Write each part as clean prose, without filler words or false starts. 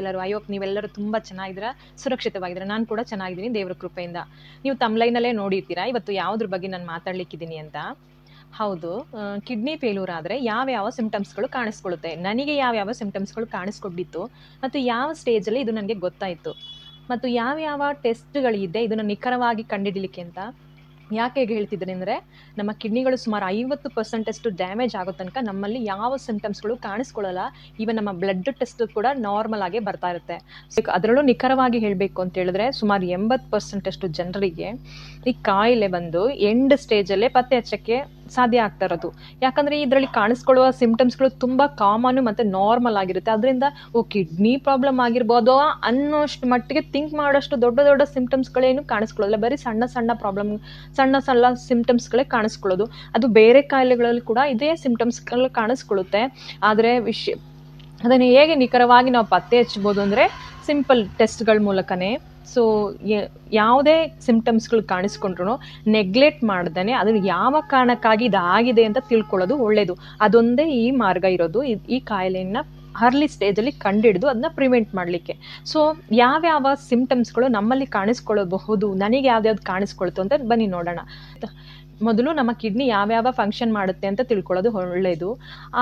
ಎಲ್ಲರೂ ನೀವೆಲ್ಲರೂ ತುಂಬ ಚೆನ್ನಾಗಿದ್ದೀರಾ, ಸುರಕ್ಷಿತವಾಗಿದ್ದೀರಾ. ನಾನು ಕೂಡ ಚೆನ್ನಾಗಿದ್ದೀನಿ ದೇವರ ಕೃಪೆಯಿಂದ. ನೀವು ತಮ್ಲೈನಲ್ಲೇ ನೋಡಿರ್ತೀರಾ ಇವತ್ತು ಯಾವುದ್ರ ಬಗ್ಗೆ ನಾನು ಮಾತಾಡ್ಲಿಕ್ಕಿದ್ದೀನಿ ಅಂತ. ಹೌದು, ಕಿಡ್ನಿ ಫೇಲ್ಯೂರ್ ಆದರೆ ಯಾವ್ಯಾವ ಸಿಂಪ್ಟಮ್ಸ್ಗಳು ಕಾಣಿಸ್ಕೊಳ್ಳುತ್ತೆ, ನನಗೆ ಯಾವ್ಯಾವ ಸಿಂಪ್ಟಮ್ಸ್ಗಳು ಕಾಣಿಸ್ಕೊಂಡಿತ್ತು ಮತ್ತು ಯಾವ ಸ್ಟೇಜಲ್ಲಿ ಇದು ನನಗೆ ಗೊತ್ತಾಯಿತು ಮತ್ತು ಯಾವ್ಯಾವ ಟೆಸ್ಟ್ಗಳಿದೆ ಇದನ್ನು ನಿಖರವಾಗಿ ಕಂಡುಹಿಡಲಿಕ್ಕೆ ಅಂತ ಯಾಕೆ ಹೇಳ್ತಿದ್ದೀನಿ ಅಂದರೆ, ನಮ್ಮ ಕಿಡ್ನಿಗಳು ಸುಮಾರು 50% ಡ್ಯಾಮೇಜ್ ಆಗೋ ತನಕ ನಮ್ಮಲ್ಲಿ ಯಾವ ಸಿಂಪ್ಟಮ್ಸ್ಗಳು ಕಾಣಿಸ್ಕೊಳ್ಳಲ್ಲ. ಈವನ್ ನಮ್ಮ ಬ್ಲಡ್ ಟೆಸ್ಟ್ ಕೂಡ ನಾರ್ಮಲ್ ಆಗಿ ಬರ್ತಾ ಇರುತ್ತೆ. ಅದರಲ್ಲೂ ನಿಖರವಾಗಿ ಹೇಳಬೇಕು ಅಂತ ಹೇಳಿದ್ರೆ ಸುಮಾರು 80% ಜನರಿಗೆ ಈ ಕಾಯಿಲೆ ಬಂದು ಎಂಡ್ ಸ್ಟೇಜಲ್ಲೇ ಪತ್ತೆ ಹಚ್ಚಕ್ಕೆ ಸಾಧ್ಯ ಆಗ್ತಾ ಇರೋದು. ಯಾಕಂದರೆ ಇದರಲ್ಲಿ ಕಾಣಿಸ್ಕೊಳ್ಳುವ ಸಿಂಪ್ಟಮ್ಸ್ಗಳು ತುಂಬ ಕಾಮನ್ ಮತ್ತು ನಾರ್ಮಲ್ ಆಗಿರುತ್ತೆ. ಅದರಿಂದ ಕಿಡ್ನಿ ಪ್ರಾಬ್ಲಮ್ ಆಗಿರ್ಬೋದು ಅನ್ನೋಷ್ಟು ಮಟ್ಟಿಗೆ ಥಿಂಕ್ ಮಾಡೋಷ್ಟು ದೊಡ್ಡ ದೊಡ್ಡ ಸಿಂಪ್ಟಮ್ಸ್ಗಳೇನು ಕಾಣಿಸ್ಕೊಳ್ಳೋಲ್ಲ. ಬರೀ ಸಣ್ಣ ಸಣ್ಣ ಪ್ರಾಬ್ಲಮ್, ಸಣ್ಣ ಸಣ್ಣ ಸಿಂಪ್ಟಮ್ಸ್ಗಳೇ ಕಾಣಿಸ್ಕೊಳ್ಳೋದು. ಅದು ಬೇರೆ ಕಾಯಿಲೆಗಳಲ್ಲಿ ಕೂಡ ಇದೇ ಸಿಂಪ್ಟಮ್ಸ್ಗಳು ಕಾಣಿಸ್ಕೊಳ್ಳುತ್ತೆ. ಆದರೆ ಅದನ್ನು ಹೇಗೆ ನಿಖರವಾಗಿ ನಾವು ಪತ್ತೆ ಹಚ್ಬೋದು ಅಂದರೆ ಸಿಂಪಲ್ ಟೆಸ್ಟ್ಗಳ ಮೂಲಕನೇ. ಸೊ ಯಾವುದೇ ಸಿಂಪ್ಟಮ್ಸ್ಗಳು ಕಾಣಿಸ್ಕೊಂಡ್ರು ನೆಗ್ಲೆಕ್ಟ್ ಮಾಡ್ದೇ ಅದನ್ನು ಯಾವ ಕಾರಣಕ್ಕಾಗಿ ಇದಾಗಿದೆ ಅಂತ ತಿಳ್ಕೊಳ್ಳೋದು ಒಳ್ಳೆಯದು. ಅದೊಂದೇ ಈ ಮಾರ್ಗ ಇರೋದು ಈ ಕಾಯಿಲೆಯನ್ನು ಅರ್ಲಿ ಸ್ಟೇಜಲ್ಲಿ ಕಂಡುಹಿಡಿದು ಅದನ್ನ ಪ್ರಿವೆಂಟ್ ಮಾಡಲಿಕ್ಕೆ. ಸೊ ಯಾವ್ಯಾವ ಸಿಂಪ್ಟಮ್ಸ್ಗಳು ನಮ್ಮಲ್ಲಿ ಕಾಣಿಸ್ಕೊಳ್ಳಬಹುದು, ನನಗೆ ಯಾವ್ದ್ಯಾವ್ದು ಕಾಣಿಸ್ಕೊಳ್ತು ಅಂತ ಬನ್ನಿ ನೋಡೋಣ. ಮೊದಲು ನಮ್ಮ ಕಿಡ್ನಿ ಯಾವ್ಯಾವ ಫಂಕ್ಷನ್ ಮಾಡುತ್ತೆ ಅಂತ ತಿಳ್ಕೊಳ್ಳೋದು ಒಳ್ಳೆಯದು.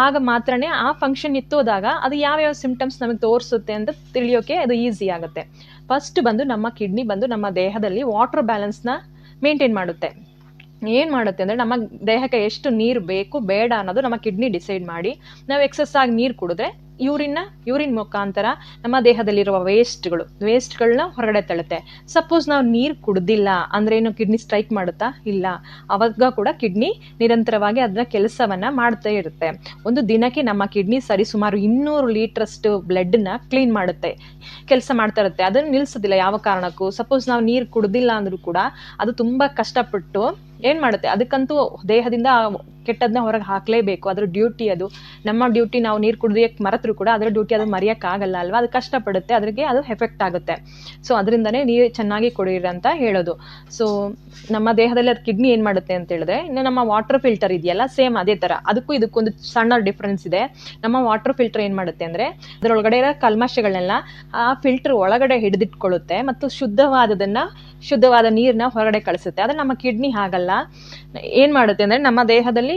ಆಗ ಮಾತ್ರನೇ ಆ ಫಂಕ್ಷನ್ ಇತ್ತೋದಾಗ ಅದು ಯಾವ್ಯಾವ ಸಿಂಪ್ಟಮ್ಸ್ ನಮಗೆ ತೋರಿಸುತ್ತೆ ಅಂತ ತಿಳಿಯೋಕೆ ಅದು ಈಸಿ ಆಗುತ್ತೆ. ಫಸ್ಟ್ ಬಂದು ನಮ್ಮ ಕಿಡ್ನಿ ಬಂದು ನಮ್ಮ ದೇಹದಲ್ಲಿ ವಾಟರ್ ಬ್ಯಾಲೆನ್ಸ್ನ ಮೇಂಟೈನ್ ಮಾಡುತ್ತೆ. ಏನು ಮಾಡುತ್ತೆ ಅಂದರೆ, ನಮ್ಮ ದೇಹಕ್ಕೆ ಎಷ್ಟು ನೀರು ಬೇಕು ಬೇಡ ಅನ್ನೋದು ನಮ್ಮ ಕಿಡ್ನಿ ಡಿಸೈಡ್ ಮಾಡಿ, ನಾವು ಎಕ್ಸಸ್ ಆಗಿ ನೀರು ಕುಡಿದ್ರೆ ಯೂರಿನ್ ಮುಖಾಂತರ ನಮ್ಮ ದೇಹದಲ್ಲಿರುವ ವೇಸ್ಟ್ಗಳನ್ನ ಹೊರಗಡೆ ತಳ್ಳುತ್ತೆ. ಸಪೋಸ್ ನಾವು ನೀರು ಕುಡ್ದಿಲ್ಲ ಅಂದರೆ ಏನು ಕಿಡ್ನಿ ಸ್ಟ್ರೈಕ್ ಮಾಡುತ್ತಾ? ಇಲ್ಲ. ಅವಾಗ ಕೂಡ ಕಿಡ್ನಿ ನಿರಂತರವಾಗಿ ಅದನ್ನ ಕೆಲಸವನ್ನು ಮಾಡ್ತಾ ಇರುತ್ತೆ. ಒಂದು ದಿನಕ್ಕೆ ನಮ್ಮ ಕಿಡ್ನಿ ಸುಮಾರು 200 ಲೀಟ್ರಷ್ಟು ಬ್ಲಡ್ನ ಕ್ಲೀನ್ ಮಾಡುತ್ತೆ, ಕೆಲಸ ಮಾಡ್ತಾ ಇರುತ್ತೆ. ಅದನ್ನು ನಿಲ್ಲಿಸೋದಿಲ್ಲ ಯಾವ ಕಾರಣಕ್ಕೂ. ಸಪೋಸ್ ನಾವು ನೀರು ಕುಡ್ದಿಲ್ಲ ಅಂದರೂ ಕೂಡ ಅದು ತುಂಬ ಕಷ್ಟಪಟ್ಟು ಏನು ಮಾಡುತ್ತೆ, ಅದಕ್ಕಂತೂ ದೇಹದಿಂದ ಕೆಟ್ಟದನ್ನ ಹೊರಗೆ ಹಾಕಲೇಬೇಕು. ಅದ್ರ ಡ್ಯೂಟಿ ಅದು. ನಮ್ಮ ಡ್ಯೂಟಿ ನಾವು ನೀರು ಕುಡಿಯೋಕ್ಕೆ ಮರೆತರೂ ಕೂಡ ಅದರ ಡ್ಯೂಟಿ ಅದು ಮರೆಯೋಕ್ಕಾಗಲ್ಲ ಅಲ್ವಾ. ಅದು ಕಷ್ಟಪಡುತ್ತೆ, ಅದ್ರಿಗೆ ಅದು ಎಫೆಕ್ಟ್ ಆಗುತ್ತೆ. ಸೊ ಅದರಿಂದನೇ ನೀರು ಚೆನ್ನಾಗಿ ಕುಡಿಯಿರಿ ಅಂತ ಹೇಳೋದು. ಸೊ ನಮ್ಮ ದೇಹದಲ್ಲಿ ಅದು ಕಿಡ್ನಿ ಏನು ಮಾಡುತ್ತೆ ಅಂತ ಹೇಳಿದ್ರೆ, ಇನ್ನು ನಮ್ಮ ವಾಟರ್ ಫಿಲ್ಟರ್ ಇದೆಯಲ್ಲ, ಸೇಮ್ ಅದೇ ಥರ. ಇದಕ್ಕೊಂದು ಸಣ್ಣ ಡಿಫ್ರೆನ್ಸ್ ಇದೆ. ನಮ್ಮ ವಾಟರ್ ಫಿಲ್ಟರ್ ಏನು ಮಾಡುತ್ತೆ ಅಂದರೆ, ಅದರೊಳಗಡೆ ಇರೋ ಕಲ್ಮಶಗಳನ್ನೆಲ್ಲ ಆ ಫಿಲ್ಟರ್ ಒಳಗಡೆ ಹಿಡಿದಿಟ್ಕೊಳ್ಳುತ್ತೆ ಮತ್ತು ಶುದ್ಧವಾದ ನೀರನ್ನ ಹೊರಗಡೆ ಕಳಿಸುತ್ತೆ. ಆದರೆ ನಮ್ಮ ಕಿಡ್ನಿ ಹಾಗಲ್ಲ. ಏನು ಮಾಡುತ್ತೆ ಅಂದರೆ, ನಮ್ಮ ದೇಹದಲ್ಲಿ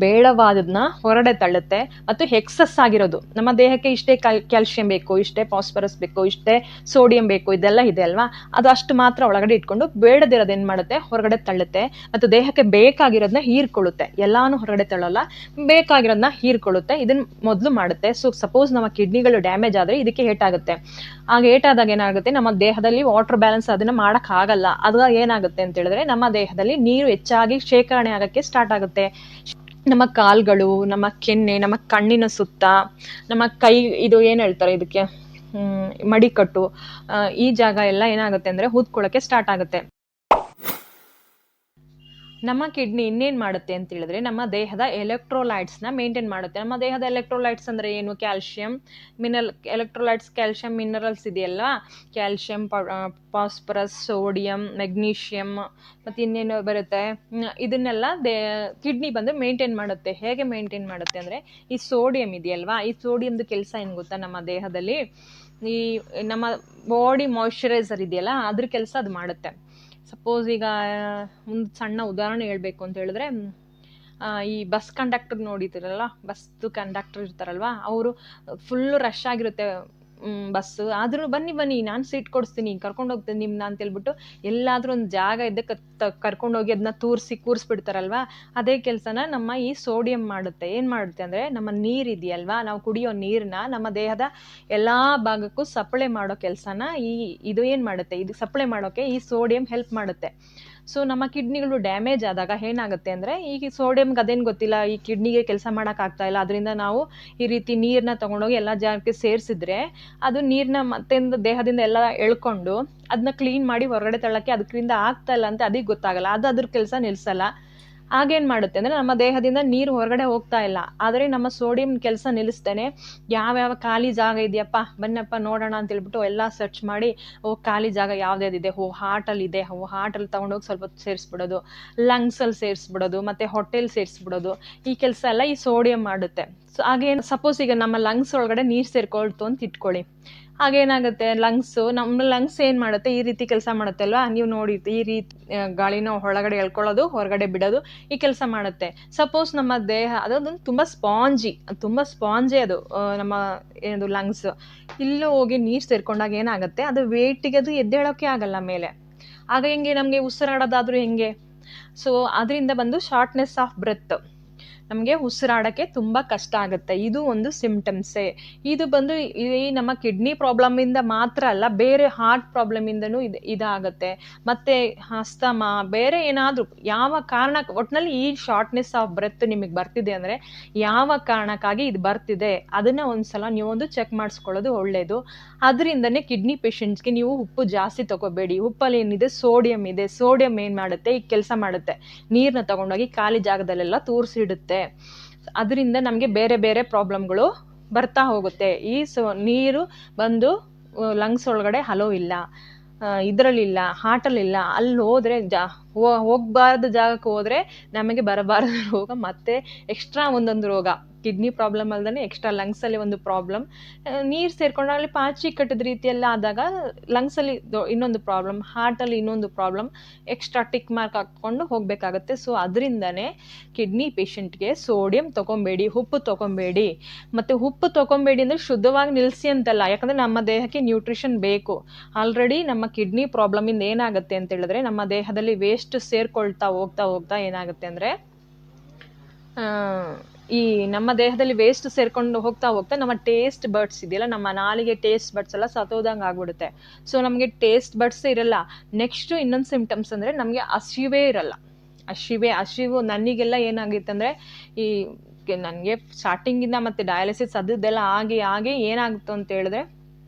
ಬೇಡವಾದದನ್ನ ಹೊರಗಡೆ ತಳ್ಳುತ್ತೆ ಮತ್ತು ಎಕ್ಸಸ್ ಆಗಿರೋದು, ನಮ್ಮ ದೇಹಕ್ಕೆ ಇಷ್ಟೇ ಕ್ಯಾಲ್ಶಿಯಂ ಬೇಕು, ಇಷ್ಟೇ ಫಾಸ್ಫರಸ್ ಬೇಕು, ಇಷ್ಟೇ ಸೋಡಿಯಂ ಬೇಕು, ಇದೆಲ್ಲ ಇದೆ ಅಲ್ವಾ, ಅದು ಅಷ್ಟು ಮಾತ್ರ ಒಳಗಡೆ ಇಟ್ಕೊಂಡು ಬೇಡದಿರೋದು ಏನು ಮಾಡುತ್ತೆ ಹೊರಗಡೆ ತಳ್ಳುತ್ತೆ. ಮತ್ತು ದೇಹಕ್ಕೆ ಬೇಕಾಗಿರೋದನ್ನ ಹೀರ್ಕೊಳ್ಳುತ್ತೆ. ಎಲ್ಲಾನು ಹೊರಗಡೆ ತಳ್ಳೋಲ್ಲ, ಬೇಕಾಗಿರೋದನ್ನ ಹೀರ್ಕೊಳ್ಳುತ್ತೆ. ಇದನ್ನು ಮೊದಲು ಮಾಡುತ್ತೆ. ಸೊ ಸಪೋಸ್ ನಮ್ಮ ಕಿಡ್ನಿಗಳು ಡ್ಯಾಮೇಜ್ ಆದರೆ ಇದಕ್ಕೆ ಏಟಾಗುತ್ತೆ. ಆಗ ಏಟಾದಾಗ ಏನಾಗುತ್ತೆ, ನಮ್ಮ ದೇಹದಲ್ಲಿ ವಾಟರ್ ಬ್ಯಾಲೆನ್ಸ್ ಅದನ್ನು ಮಾಡೋಕ್ಕಾಗಲ್ಲ. ಅದು ಏನಾಗುತ್ತೆ ಅಂತ ಹೇಳಿದ್ರೆ, ನಮ್ಮ ದೇಹದಲ್ಲಿ ನೀರು ಹೆಚ್ಚಾಗಿ ಶೇಖರಣೆ ಆಗೋಕ್ಕೆ ಸ್ಟಾರ್ಟ್ ಆಗುತ್ತೆ. ನಮ್ಮ ಕಾಲ್ಗಳು, ನಮ್ಮ ಕೆನ್ನೆ, ನಮ್ಮ ಕಣ್ಣಿನ ಸುತ್ತ, ನಮ್ಮ ಕೈ, ಇದು ಏನು ಹೇಳ್ತಾರೆ ಇದಕ್ಕೆ, ಮಡಿಕಟ್ಟು, ಈ ಜಾಗ ಎಲ್ಲ ಏನಾಗುತ್ತೆ ಅಂದರೆ ಊದ್ಕೊಳ್ಳೋಕ್ಕೆ ಸ್ಟಾರ್ಟ್ ಆಗುತ್ತೆ. ನಮ್ಮ ಕಿಡ್ನಿ ಇನ್ನೇನು ಮಾಡುತ್ತೆ ಅಂತ ಹೇಳಿದ್ರೆ, ನಮ್ಮ ದೇಹದ ಎಲೆಕ್ಟ್ರೋಲೈಟ್ಸ್ನ ಮೇಂಟೈನ್ ಮಾಡುತ್ತೆ. ನಮ್ಮ ದೇಹದ ಎಲೆಕ್ಟ್ರೋಲೈಟ್ಸ್ ಅಂದರೆ ಏನು? ಕ್ಯಾಲ್ಶಿಯಂ, ಕ್ಯಾಲ್ಶಿಯಂ ಮಿನರಲ್ಸ್ ಇದೆಯಲ್ಲ, ಕ್ಯಾಲ್ಶಿಯಂ, ಫಾಸ್ಫರಸ್, ಸೋಡಿಯಂ, ಮೆಗ್ನೀಷಿಯಮ್ ಮತ್ತು ಇನ್ನೇನು ಬರುತ್ತೆ, ಇದನ್ನೆಲ್ಲ ಕಿಡ್ನಿ ಬಂದು ಮೇಂಟೈನ್ ಮಾಡುತ್ತೆ. ಹೇಗೆ ಮೇಂಟೈನ್ ಮಾಡುತ್ತೆ ಅಂದರೆ, ಈ ಸೋಡಿಯಂ ಇದೆಯಲ್ವಾ, ಈ ಸೋಡಿಯಂದು ಕೆಲಸ ಏನು ಗೊತ್ತಾ, ನಮ್ಮ ದೇಹದಲ್ಲಿ ಈ ನಮ್ಮ ಬಾಡಿ ಮಾಯ್ಶ್ಚರೈಸರ್ ಇದೆಯಲ್ಲ, ಅದ್ರ ಕೆಲಸ ಅದು ಮಾಡುತ್ತೆ. ಸಪೋಸ್ ಈಗ ಒಂದು ಸಣ್ಣ ಉದಾಹರಣೆ ಹೇಳಬೇಕು ಅಂತ ಹೇಳಿದ್ರೆ, ಈ ಬಸ್ ಕಂಡಕ್ಟರ್ ನೋಡಿದಿರಲ್ಲ, ಬಸ್ದು ಕಂಡಕ್ಟರ್ ಇರ್ತಾರಲ್ವ, ಅವರು ಫುಲ್ಲು ರಶ್ ಆಗಿರುತ್ತೆ ಬಸ್ಸು. ಆದರೂ ಬನ್ನಿ ನಾನು ಸೀಟ್ ಕೊಡಿಸ್ತೀನಿ, ಕರ್ಕೊಂಡು ಹೋಗ್ತೀನಿ ನಿಮ್ಮನ್ನ ಅಂತೇಳ್ಬಿಟ್ಟು ಎಲ್ಲಾದರೂ ಒಂದು ಜಾಗ ಇದ್ದಕ್ಕೆ ಕರ್ಕೊಂಡೋಗಿ ಅದನ್ನ ಕೂರಿಸ್ಬಿಡ್ತಾರಲ್ವ. ಅದೇ ಕೆಲಸನ ನಮ್ಮ ಈ ಸೋಡಿಯಂ ಮಾಡುತ್ತೆ. ಏನು ಮಾಡುತ್ತೆ ಅಂದರೆ, ನಮ್ಮ ನೀರು ಇದೆಯಲ್ವಾ, ನಾವು ಕುಡಿಯೋ ನೀರನ್ನ ನಮ್ಮ ದೇಹದ ಎಲ್ಲ ಭಾಗಕ್ಕೂ ಸಪ್ಲೈ ಮಾಡೋ ಕೆಲಸನ ಇದು ಏನು ಮಾಡುತ್ತೆ, ಇದು ಸಪ್ಲೈ ಮಾಡೋಕ್ಕೆ ಈ ಸೋಡಿಯಂ ಹೆಲ್ಪ್ ಮಾಡುತ್ತೆ. ಸೊ ನಮ್ಮ ಕಿಡ್ನಿಗಳು ಡ್ಯಾಮೇಜ್ ಆದಾಗ ಏನಾಗುತ್ತೆ ಅಂದರೆ, ಈಗ ಸೋಡಿಯಂಗೆ ಅದೇನು ಗೊತ್ತಿಲ್ಲ, ಈ ಕಿಡ್ನಿಗೆ ಕೆಲಸ ಮಾಡೋಕ್ಕಾಗ್ತಾ ಇಲ್ಲ, ಅದರಿಂದ ನಾವು ಈ ರೀತಿ ನೀರನ್ನ ತೊಗೊಂಡೋಗಿ ಎಲ್ಲ ಜಾಗಕ್ಕೆ ಸೇರಿಸಿದ್ರೆ ಅದು ನೀರನ್ನ ಮತ್ತೆ ದೇಹದಿಂದ ಎಲ್ಲ ಎಳ್ಕೊಂಡು ಅದನ್ನ ಕ್ಲೀನ್ ಮಾಡಿ ಹೊರಗಡೆ ತಳ್ಳೋಕ್ಕೆ ಅದಕ್ಕಿಂತ ಆಗ್ತಾ ಇಲ್ಲ ಅಂತ ಅದಕ್ಕೆ ಗೊತ್ತಾಗಲ್ಲ. ಅದು ಅದ್ರ ಕೆಲಸ ನಿಲ್ಲಿಸಲ್ಲ. ಆಗೇನು ಮಾಡುತ್ತೆ ಅಂದರೆ ನಮ್ಮ ದೇಹದಿಂದ ನೀರು ಹೊರಗಡೆ ಹೋಗ್ತಾ ಇಲ್ಲ, ಆದರೆ ನಮ್ಮ ಸೋಡಿಯಂ ಕೆಲಸ ನಿಲ್ಲಿಸ್ತೇನೆ. ಯಾವ್ಯಾವ ಖಾಲಿ ಜಾಗ ಇದೆಯಪ್ಪ ಬನ್ನಪ್ಪ ನೋಡೋಣ ಅಂತ ಹೇಳ್ಬಿಟ್ಟು ಎಲ್ಲ ಸರ್ಚ್ ಮಾಡಿ, ಖಾಲಿ ಜಾಗ ಯಾವ್ದ್ಯಾವ್ದಿದೆ, ಹಾರ್ಟಲ್ಲಿದೆ, ಹಾರ್ಟಲ್ಲಿ ತೊಗೊಂಡೋಗಿ ಸ್ವಲ್ಪ ಸೇರಿಸ್ಬಿಡೋದು, ಲಂಗ್ಸಲ್ಲಿ ಸೇರಿಸ್ಬಿಡೋದು, ಮತ್ತು ಹೊಟ್ಟೆಲಿ ಸೇರಿಸ್ಬಿಡೋದು. ಈ ಕೆಲಸ ಎಲ್ಲ ಈ ಸೋಡಿಯಂ ಮಾಡುತ್ತೆ. ಸೊ ಹಾಗೇನು ಸಪೋಸ್ ಈಗ ನಮ್ಮ ಲಂಗ್ಸ್ ಒಳಗಡೆ ನೀರು ಸೇರ್ಕೊಳ್ತು ಅಂತ ಇಟ್ಕೊಳ್ಳಿ, ಆಗೇನಾಗುತ್ತೆ, ನಮ್ಮ ಲಂಗ್ಸ್ ಏನು ಮಾಡುತ್ತೆ, ಈ ರೀತಿ ಕೆಲಸ ಮಾಡುತ್ತೆ ಅಲ್ವಾ, ನೀವು ನೋಡಿ ಈ ರೀತಿ ಗಾಳಿನ ಒಳಗಡೆ ಎಳ್ಕೊಳ್ಳೋದು, ಹೊರಗಡೆ ಬಿಡೋದು, ಈ ಕೆಲಸ ಮಾಡುತ್ತೆ. ಸಪೋಸ್ ನಮ್ಮ ದೇಹ ಅದೊಂದು ತುಂಬ ಸ್ಪಾಂಜಿ ಅದು ನಮ್ಮ ಏನದು ಲಂಗ್ಸ್, ಇಲ್ಲೂ ಹೋಗಿ ನೀರು ಸೇರ್ಕೊಂಡಾಗ ಏನಾಗುತ್ತೆ, ಅದು ವೇಟಿಗೆ ಅದು ಎದ್ದೇಳೋಕ್ಕೆ ಆಗಲ್ಲ ಮೇಲೆ. ಆಗ ಹೆಂಗೆ ನಮಗೆ ಉಸಿರಾಡೋದಾದ್ರೂ ಹೆಂಗೆ? ಸೊ ಅದರಿಂದ ಬಂದು ಶಾರ್ಟ್ನೆಸ್ ಆಫ್ ಬ್ರೆತ್, ನಮಗೆ ಉಸಿರಾಡೋಕ್ಕೆ ತುಂಬ ಕಷ್ಟ ಆಗುತ್ತೆ. ಇದು ಒಂದು ಸಿಂಪ್ಟಮ್ಸೇ. ಇದು ಬಂದು ಈ ನಮ್ಮ ಕಿಡ್ನಿ ಪ್ರಾಬ್ಲಮಿಂದ ಮಾತ್ರ ಅಲ್ಲ, ಬೇರೆ ಹಾರ್ಟ್ ಪ್ರಾಬ್ಲಮಿಂದನೂ ಇದಾಗುತ್ತೆ. ಮತ್ತು ಅಸ್ತಮಾ, ಬೇರೆ ಏನಾದರೂ ಯಾವ ಕಾರಣಕ್ಕೆ ಒಟ್ಟಿನಲ್ಲಿ ಈ ಶಾರ್ಟ್ನೆಸ್ ಆಫ್ ಬ್ರೆತ್ ನಿಮಗೆ ಬರ್ತಿದೆ ಅಂದರೆ ಯಾವ ಕಾರಣಕ್ಕಾಗಿ ಇದು ಬರ್ತಿದೆ ಅದನ್ನು ಒಂದ್ಸಲ ನೀವೊಂದು ಚೆಕ್ ಮಾಡಿಸ್ಕೊಳ್ಳೋದು ಒಳ್ಳೆಯದು. ಅದರಿಂದನೇ ಕಿಡ್ನಿ ಪೇಷಂಟ್ಸ್ಗೆ ನೀವು ಉಪ್ಪು ಜಾಸ್ತಿ ತಗೋಬೇಡಿ. ಉಪ್ಪಲ್ಲಿ ಏನಿದೆ, ಸೋಡಿಯಂ ಇದೆ. ಸೋಡಿಯಂ ಏನು ಮಾಡುತ್ತೆ, ಈ ಕೆಲಸ ಮಾಡುತ್ತೆ, ನೀರನ್ನ ತಗೊಂಡೋಗಿ ಖಾಲಿ ಜಾಗದಲ್ಲೆಲ್ಲ ತೂರಿಸಿಡುತ್ತೆ. ಅದರಿಂದ ನಮಗೆ ಬೇರೆ ಬೇರೆ ಪ್ರಾಬ್ಲಮ್ಗಳು ಬರ್ತಾ ಹೋಗುತ್ತೆ. ನೀರು ಬಂದು ಲಂಗ್ಸ್ ಒಳಗಡೆ ಹಲೋ ಇಲ್ಲ, ಇದರಲ್ಲಿಲ್ಲ, ಹಾರ್ಟಲ್ಲಿಲ್ಲ, ಅಲ್ಲಿ ಹೋದರೆ ಹೋಗಬಾರ್ದು ಜಾಗಕ್ಕೆ ಹೋದರೆ ನಮಗೆ ಬರಬಾರದು ರೋಗ, ಮತ್ತೆ ಎಕ್ಸ್ಟ್ರಾ ಒಂದೊಂದು ರೋಗ. ಕಿಡ್ನಿ ಪ್ರಾಬ್ಲಮ್ ಅಲ್ಲದೆ ಎಕ್ಸ್ಟ್ರಾ ಲಂಗ್ಸಲ್ಲಿ ಒಂದು ಪ್ರಾಬ್ಲಮ್, ನೀರು ಸೇರ್ಕೊಂಡು ಅಲ್ಲಿ ಪಾಚಿ ಕಟ್ಟಿದ ರೀತಿಯೆಲ್ಲ ಆದಾಗ ಲಂಗ್ಸಲ್ಲಿ ಇನ್ನೊಂದು ಪ್ರಾಬ್ಲಮ್, ಹಾರ್ಟಲ್ಲಿ ಇನ್ನೊಂದು ಪ್ರಾಬ್ಲಮ್, ಎಕ್ಸ್ಟ್ರಾ ಟಿಕ್ ಮಾರ್ಕ್ ಹಾಕ್ಕೊಂಡು ಹೋಗಬೇಕಾಗತ್ತೆ. ಸೊ ಅದರಿಂದನೇ ಕಿಡ್ನಿ ಪೇಷಂಟ್ಗೆ ಸೋಡಿಯಂ ತೊಗೊಬೇಡಿ, ಉಪ್ಪು ತೊಗೊಬೇಡಿ. ಮತ್ತು ಉಪ್ಪು ತೊಗೊಬೇಡಿ ಅಂದರೆ ಶುದ್ಧವಾಗಿ ನಿಲ್ಲಿಸಿ ಅಂತಲ್ಲ, ಯಾಕಂದರೆ ನಮ್ಮ ದೇಹಕ್ಕೆ ನ್ಯೂಟ್ರಿಷನ್ ಬೇಕು. ಆಲ್ರೆಡಿ ನಮ್ಮ ಕಿಡ್ನಿ ಪ್ರಾಬ್ಲಮಿಂದ ಏನಾಗುತ್ತೆ ಅಂತ ಹೇಳಿದ್ರೆ, ನಮ್ಮ ದೇಹದಲ್ಲಿ ವೇಸ್ಟ್ ಸೇರ್ಕೊಳ್ತಾ ಹೋಗ್ತಾ ಏನಾಗುತ್ತೆ ಅಂದರೆ, ಈ ನಮ್ಮ ದೇಹದಲ್ಲಿ ವೇಸ್ಟ್ ಸೇರ್ಕೊಂಡು ಹೋಗ್ತಾ ನಮ್ಮ ಟೇಸ್ಟ್ ಬರ್ಡ್ಸ್ ಇದೆಯಲ್ಲ, ನಮ್ಮ ನಾಲಿಗೆ ಟೇಸ್ಟ್ ಬರ್ಡ್ಸ್ ಎಲ್ಲ ಸತ್ತೋದಂಗೆ ಆಗ್ಬಿಡುತ್ತೆ. ಸೊ ನಮಗೆ ಟೇಸ್ಟ್ ಬರ್ಡ್ಸ್ ಇರಲ್ಲ. ನೆಕ್ಸ್ಟು ಇನ್ನೊಂದು ಸಿಂಪ್ಟಮ್ಸ್ ಅಂದರೆ ನಮಗೆ ಹಸಿವೇ ಇರಲ್ಲ. ಹಸಿವು ನನಗೆಲ್ಲ ಏನಾಗಿತ್ತು ಅಂದರೆ, ಈ ನನಗೆ ಸ್ಟಾರ್ಟಿಂಗಿಂದ ಮತ್ತು ಡಯಾಲಿಸಿಸ್ ಅದೆಲ್ಲ ಆಗಿ ಏನಾಗುತ್ತೋ ಅಂತ ಹೇಳಿದ್ರೆ,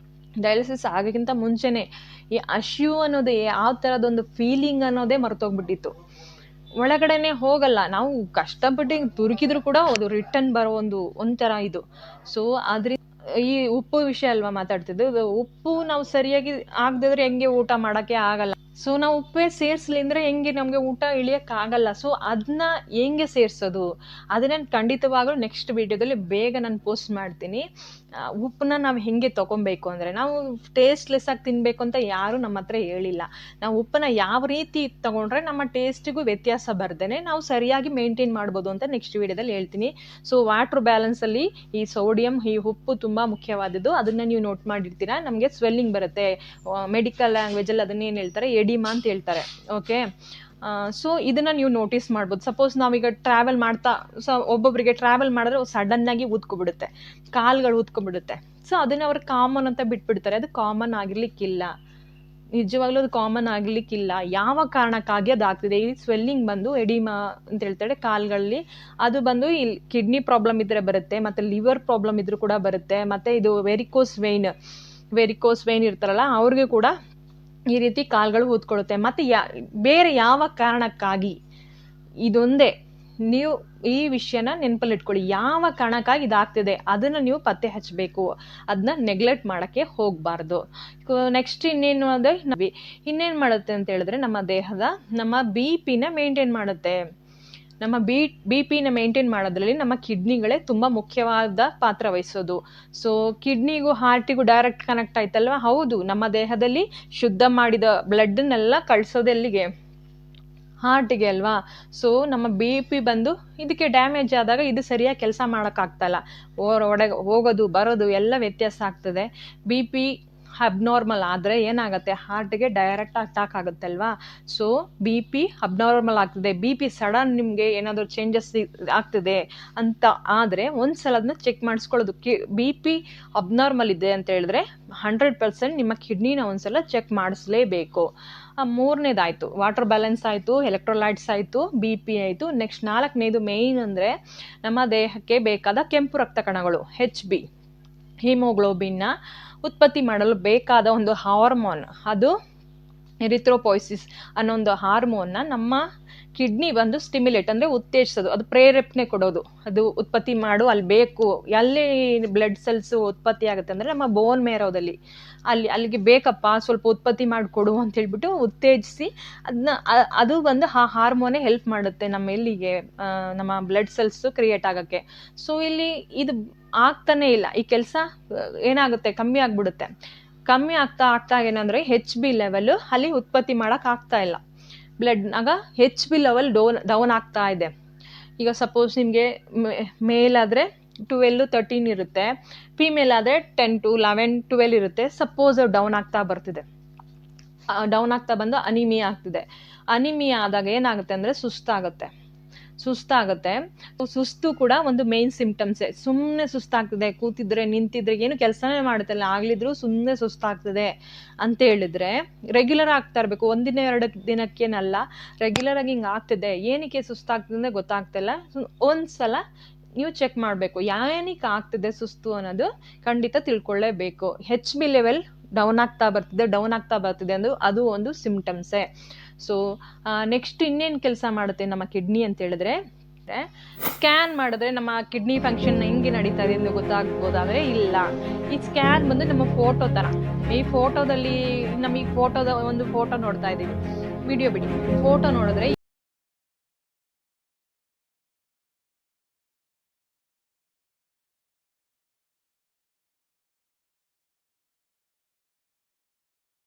ಡಯಾಲಿಸಿಸ್ ಆಗೋಕ್ಕಿಂತ ಮುಂಚೆನೇ ಈ ಹಸಿವು ಅನ್ನೋದೇ ಯಾವ ಥರದೊಂದು ಫೀಲಿಂಗ್ ಅನ್ನೋದೇ ಮರ್ತೋಗ್ಬಿಟ್ಟಿತ್ತು. ಒಳಗಡೆನೆ ಹೋಗಲ್ಲ, ನಾವು ಕಷ್ಟಪಟ್ಟು ತುರುಕಿದ್ರು ಕೂಡ ಅದು ರಿಟರ್ನ್ ಬರೋ ಒಂಥರ ಇದು. ಸೊ ಆದ್ರಿಂದ ಈ ಉಪ್ಪು ವಿಷಯ ಅಲ್ವಾ ಮಾತಾಡ್ತಿದ್ದು, ಉಪ್ಪು ನಾವು ಸರಿಯಾಗಿ ಆಗದಿದ್ರೆ ಹೆಂಗೆ ಊಟ ಮಾಡೋಕ್ಕೆ ಆಗಲ್ಲ. ಸೊ ನಾವು ಉಪ್ಪೇ ಸೇರಿಸ್ಲಿ ಅಂದರೆ ಹೆಂಗೆ ನಮಗೆ ಊಟ ಇಳಿಯೋಕ್ಕಾಗಲ್ಲ. ಸೊ ಅದನ್ನ ಹೆಂಗೆ ಸೇರಿಸೋದು ಅದನ್ನ ಖಂಡಿತವಾಗಲೂ ನೆಕ್ಸ್ಟ್ ವಿಡಿಯೋದಲ್ಲಿ ಬೇಗ ನಾನು ಪೋಸ್ಟ್ ಮಾಡ್ತೀನಿ. ಉಪ್ಪನ್ನ ನಾವು ಹೆಂಗೆ ತೊಗೊಬೇಕು ಅಂದರೆ, ನಾವು ಟೇಸ್ಟ್ಲೆಸ್ ಆಗಿ ತಿನ್ನಬೇಕು ಅಂತ ಯಾರೂ ನಮ್ಮ ಹತ್ರ ಹೇಳಿಲ್ಲ. ನಾವು ಉಪ್ಪನ್ನ ಯಾವ ರೀತಿ ತೊಗೊಂಡ್ರೆ ನಮ್ಮ ಟೇಸ್ಟಿಗೂ ವ್ಯತ್ಯಾಸ ಬರ್ದೇನೆ ನಾವು ಸರಿಯಾಗಿ ಮೇಂಟೈನ್ ಮಾಡ್ಬೋದು ಅಂತ ನೆಕ್ಸ್ಟ್ ವಿಡಿಯೋದಲ್ಲಿ ಹೇಳ್ತೀನಿ. ಸೊ ವಾಟರ್ ಬ್ಯಾಲೆನ್ಸಲ್ಲಿ ಈ ಸೋಡಿಯಂ, ಈ ಉಪ್ಪು ತುಂಬ ಮುಖ್ಯವಾದದ್ದು. ಅದನ್ನು ನೀವು ನೋಟ್ ಮಾಡಿರ್ತೀರಾ. ನಮಗೆ ಸ್ವೆಲ್ಲಿಂಗ್ ಬರುತ್ತೆ, ಮೆಡಿಕಲ್ ಲ್ಯಾಂಗ್ವೇಜಲ್ಲಿ ಅದನ್ನೇನು ಹೇಳ್ತಾರೆ, ಎಡಿಮಾ ಅಂತ ಹೇಳ್ತಾರೆ. ಓಕೆ, ಸೊ ಇದನ್ನು ನೀವು ನೋಟಿಸ್ ಮಾಡ್ಬೋದು. ಸಪೋಸ್ ನಾವೀಗ ಟ್ರಾವೆಲ್ ಮಾಡ್ತಾ, ಒಬ್ಬೊಬ್ಬರಿಗೆ ಟ್ರಾವೆಲ್ ಮಾಡಿದ್ರೆ ಸಡನ್ನಾಗಿ ಊದ್ಕೊಬಿಡುತ್ತೆ, ಕಾಲುಗಳು ಊದ್ಕೊಬಿಡುತ್ತೆ. ಸೊ ಅದನ್ನು ಅವ್ರು ಕಾಮನ್ ಅಂತ ಬಿಟ್ಬಿಡ್ತಾರೆ. ಅದು ಕಾಮನ್ ಆಗಿರ್ಲಿಕ್ಕಿಲ್ಲ, ನಿಜವಾಗ್ಲೂ ಅದು ಕಾಮನ್ ಆಗಲಿಕ್ಕಿಲ್ಲ. ಯಾವ ಕಾರಣಕ್ಕಾಗಿ ಅದಾಗ್ತಿದೆ, ಈ ಸ್ವೆಲ್ಲಿಂಗ್ ಬಂದು ಎಡಿಮಾ ಅಂತ ಹೇಳ್ತಾರೆ ಕಾಲುಗಳಲ್ಲಿ. ಅದು ಬಂದು ಈ ಕಿಡ್ನಿ ಪ್ರಾಬ್ಲಮ್ ಇದ್ದರೆ ಬರುತ್ತೆ, ಮತ್ತು ಲಿವರ್ ಪ್ರಾಬ್ಲಮ್ ಇದ್ರೂ ಕೂಡ ಬರುತ್ತೆ. ಮತ್ತು ಇದು ವೆರಿಕೋಸ್ ವೆಯ್ನ್ ಇರ್ತಾರಲ್ಲ ಅವ್ರಿಗೆ ಕೂಡ ಈ ರೀತಿ ಕಾಲುಗಳು ಊದ್ಕೊಳ್ಳುತ್ತೆ. ಮತ್ತು ಬೇರೆ ಯಾವ ಕಾರಣಕ್ಕಾಗಿ, ಇದೊಂದೇ ನೀವು ಈ ವಿಷಯನ ನೆನಪಲ್ಲಿ ಇಟ್ಕೊಳ್ಳಿ. ಯಾವ ಕಾರಣಕ್ಕಾಗಿ ಇದಾಗ್ತಿದೆ ಅದನ್ನು ನೀವು ಪತ್ತೆ ಹಚ್ಚಬೇಕು, ಅದನ್ನ ನೆಗ್ಲೆಕ್ಟ್ ಮಾಡೋಕ್ಕೆ ಹೋಗಬಾರ್ದು. ನೆಕ್ಸ್ಟ್ ಇನ್ನೇನು ಅಂದರೆ, ಇನ್ನೇನು ಮಾಡುತ್ತೆ ಅಂತ ಹೇಳಿದ್ರೆ, ನಮ್ಮ ದೇಹದ ನಮ್ಮ BP-ನ ಮೇಂಟೈನ್ ಮಾಡುತ್ತೆ. ನಮ್ಮ BP-ನ ಮೇಂಟೈನ್ ಮಾಡೋದ್ರಲ್ಲಿ ನಮ್ಮ ಕಿಡ್ನಿಗಳೇ ತುಂಬ ಮುಖ್ಯವಾದ ಪಾತ್ರ ವಹಿಸೋದು. ಸೊ ಕಿಡ್ನಿಗೂ ಹಾರ್ಟಿಗೂ ಡೈರೆಕ್ಟ್ ಕನೆಕ್ಟ್ ಆಯ್ತಲ್ವ? ಹೌದು, ನಮ್ಮ ದೇಹದಲ್ಲಿ ಶುದ್ಧ ಮಾಡಿದ ಬ್ಲಡ್ಡನ್ನೆಲ್ಲ ಕಳಿಸೋದೆಲ್ಲಿಗೆ, ಹಾರ್ಟಿಗೆ ಅಲ್ವಾ? ಸೊ ನಮ್ಮ BP ಬಂದು ಇದಕ್ಕೆ ಡ್ಯಾಮೇಜ್ ಆದಾಗ ಇದು ಸರಿಯಾಗಿ ಕೆಲಸ ಮಾಡೋಕ್ಕಾಗ್ತಾಯಿಲ್ಲ, ಒಳಗೆ ಹೋಗೋದು ಬರೋದು ಎಲ್ಲ ವ್ಯತ್ಯಾಸ ಆಗ್ತದೆ. BP ಅಬ್ನಾರ್ಮಲ್ ಆದರೆ ಏನಾಗುತ್ತೆ, ಹಾರ್ಟ್ಗೆ ಡೈರೆಕ್ಟ್ ಅಟ್ಯಾಕ್ ಆಗುತ್ತಲ್ವಾ? ಸೊ BP ಅಬ್ನಾರ್ಮಲ್ ಆಗ್ತದೆ. BP ಸಡನ್ ನಿಮಗೆ ಏನಾದರೂ ಚೇಂಜಸ್ ಆಗ್ತದೆ ಅಂತ ಆದರೆ ಒಂದ್ಸಲ ಅದನ್ನ ಚೆಕ್ ಮಾಡಿಸ್ಕೊಳ್ಳೋದು. BP ಅಬ್ನಾರ್ಮಲ್ ಇದೆ ಅಂತ ಹೇಳಿದ್ರೆ 100% ನಿಮ್ಮ ಕಿಡ್ನಿನ ಒಂದ್ಸಲ ಚೆಕ್ ಮಾಡಿಸ್ಲೇಬೇಕು. ಮೂರನೇದಾಯಿತು ವಾಟರ್ ಬ್ಯಾಲೆನ್ಸ್ ಆಯಿತು, ಎಲೆಕ್ಟ್ರೋಲೈಟ್ಸ್ ಆಯಿತು, BP ಆಯಿತು. ನೆಕ್ಸ್ಟ್ 4ನೇದು ಮೇಯ್ನ್ ಅಂದರೆ ನಮ್ಮ ದೇಹಕ್ಕೆ ಬೇಕಾದ ಕೆಂಪು ರಕ್ತ ಕಣಗಳು, HB, ಹಿಮೋಗ್ಲೋಬಿನ್ನ ಉತ್ಪತ್ತಿ ಮಾಡಲು ಬೇಕಾದ ಒಂದು ಹಾರ್ಮೋನ್, ಅದು ಎರಿಥ್ರೋಪಾಯ್ಸಿಸ್ ಅನ್ನೋ ಒಂದು ಹಾರ್ಮೋನ್ನ ನಮ್ಮ ಕಿಡ್ನಿ ಬಂದು ಸ್ಟಿಮ್ಯುಲೇಟ್ ಅಂದರೆ ಉತ್ತೇಜಿಸೋದು, ಅದು ಪ್ರೇರೇಪಣೆ ಕೊಡೋದು, ಅದು ಉತ್ಪತ್ತಿ ಮಾಡು ಅಲ್ಲಿ ಬೇಕು. ಎಲ್ಲಿ ಬ್ಲಡ್ ಸೆಲ್ಸ್ ಉತ್ಪತ್ತಿ ಆಗುತ್ತೆ ಅಂದರೆ ನಮ್ಮ ಬೋನ್ ಮೇರೋದಲ್ಲಿ ಅಲ್ಲಿಗೆ ಬೇಕಪ್ಪ ಸ್ವಲ್ಪ ಉತ್ಪತ್ತಿ ಮಾಡಿಕೊಡು ಅಂತ ಹೇಳ್ಬಿಟ್ಟು ಉತ್ತೇಜಿಸಿ ಅದು ಬಂದು ಆ ಹಾರ್ಮೋನೇ ಹೆಲ್ಪ್ ಮಾಡುತ್ತೆ ನಮ್ಮ ಎಲ್ಲಿಗೆ ನಮ್ಮ ಬ್ಲಡ್ ಸೆಲ್ಸ್ ಕ್ರಿಯೇಟ್ ಆಗೋಕ್ಕೆ. ಸೊ ಇಲ್ಲಿ ಇದು ಆಗ್ತಾನೆ ಇಲ್ಲ, ಈ ಕೆಲಸ ಏನಾಗುತ್ತೆ ಕಮ್ಮಿ ಆಗ್ಬಿಡುತ್ತೆ. ಕಮ್ಮಿ ಆಗ್ತಾ ಏನಂದರೆ HB ಲೆವೆಲ್ ಅಲ್ಲಿ ಉತ್ಪತ್ತಿ ಮಾಡೋಕೆ ಆಗ್ತಾ ಇಲ್ಲ. ಬ್ಲಡ್ನಾಗ HB ಲೆವೆಲ್ ಡೌನ್ ಆಗ್ತಾ ಇದೆ. ಈಗ ಸಪೋಸ್ ನಿಮಗೆ ಮೇಲಾದರೆ 12-13 ಇರುತ್ತೆ, ಫಿಮೇಲ್ ಆದರೆ 10-11-12 ಇರುತ್ತೆ. ಸಪೋಸ್ ಡೌನ್ ಆಗ್ತಾ ಬರ್ತಿದೆ, ಡೌನ್ ಆಗ್ತಾ ಬಂದು ಅನಿಮಿಯಾ ಆಗ್ತಿದೆ. ಅನಿಮಿಯಾ ಆದಾಗ ಏನಾಗುತ್ತೆ ಅಂದರೆ ಸುಸ್ತಾಗುತ್ತೆ. ಸುಸ್ತು ಕೂಡ ಒಂದು ಮೇನ್ ಸಿಂಪ್ಟಮ್ಸೇ. ಸುಮ್ಮನೆ ಸುಸ್ತಾಗ್ತದೆ, ಕೂತಿದ್ರೆ ನಿಂತಿದ್ರೆ ಏನು ಕೆಲಸನೇ ಮಾಡುತ್ತಲ್ಲ, ಆಗ್ಲಿದ್ರು ಸುಮ್ಮನೆ ಸುಸ್ತಾಗ್ತದೆ ಅಂತ ಹೇಳಿದ್ರೆ ರೆಗ್ಯುಲರ್ ಆಗ್ತಾ ಇರಬೇಕು. ಒಂದಿನ 2 ದಿನಕ್ಕೇನಲ್ಲ, ರೆಗ್ಯುಲರ್ ಆಗಿ ಹಿಂಗೆ ಆಗ್ತಿದೆ. ಏನಕ್ಕೆ ಸುಸ್ತಾಗ್ತದೆ ಗೊತ್ತಾಗ್ತಿಲ್ಲ, ಒಂದ್ಸಲ ನೀವು ಚೆಕ್ ಮಾಡಬೇಕು ಏನಕ್ಕೆ ಆಗ್ತಿದೆ ಸುಸ್ತು ಅನ್ನೋದು ಖಂಡಿತ ತಿಳ್ಕೊಳ್ಳೇಬೇಕು. HB ಲೆವೆಲ್ ಡೌನ್ ಆಗ್ತಾ ಬರ್ತಿದೆ ಅಂದ್ರೆ ಅದು ಒಂದು ಸಿಂಪ್ಟಮ್ಸೇ. ಸೊ ನೆಕ್ಸ್ಟ್ ಇನ್ನೇನು ಕೆಲಸ ಮಾಡುತ್ತೆ ನಮ್ಮ ಕಿಡ್ನಿ ಅಂತ ಹೇಳಿದ್ರೆ, ಸ್ಕ್ಯಾನ್ ಮಾಡಿದ್ರೆ ನಮ್ಮ ಕಿಡ್ನಿ ಫಂಕ್ಷನ್ ಹೆಂಗೆ ನಡೀತಾ ಇದೆ ಎಂದು ಗೊತ್ತಾಗ್ಬೋದಾದ್ರೆ ಇಲ್ಲ. ಈ ಸ್ಕ್ಯಾನ್ ಬಂದು ನಮ್ಮ ಫೋಟೋ ಥರ. ಈ ಫೋಟೋದಲ್ಲಿ ನಮಗೆ ಒಂದು ಫೋಟೋ ನೋಡ್ತಾ ಇದ್ದೀವಿ, ವಿಡಿಯೋ ಬಿಡಿ, ಫೋಟೋ ನೋಡಿದ್ರೆ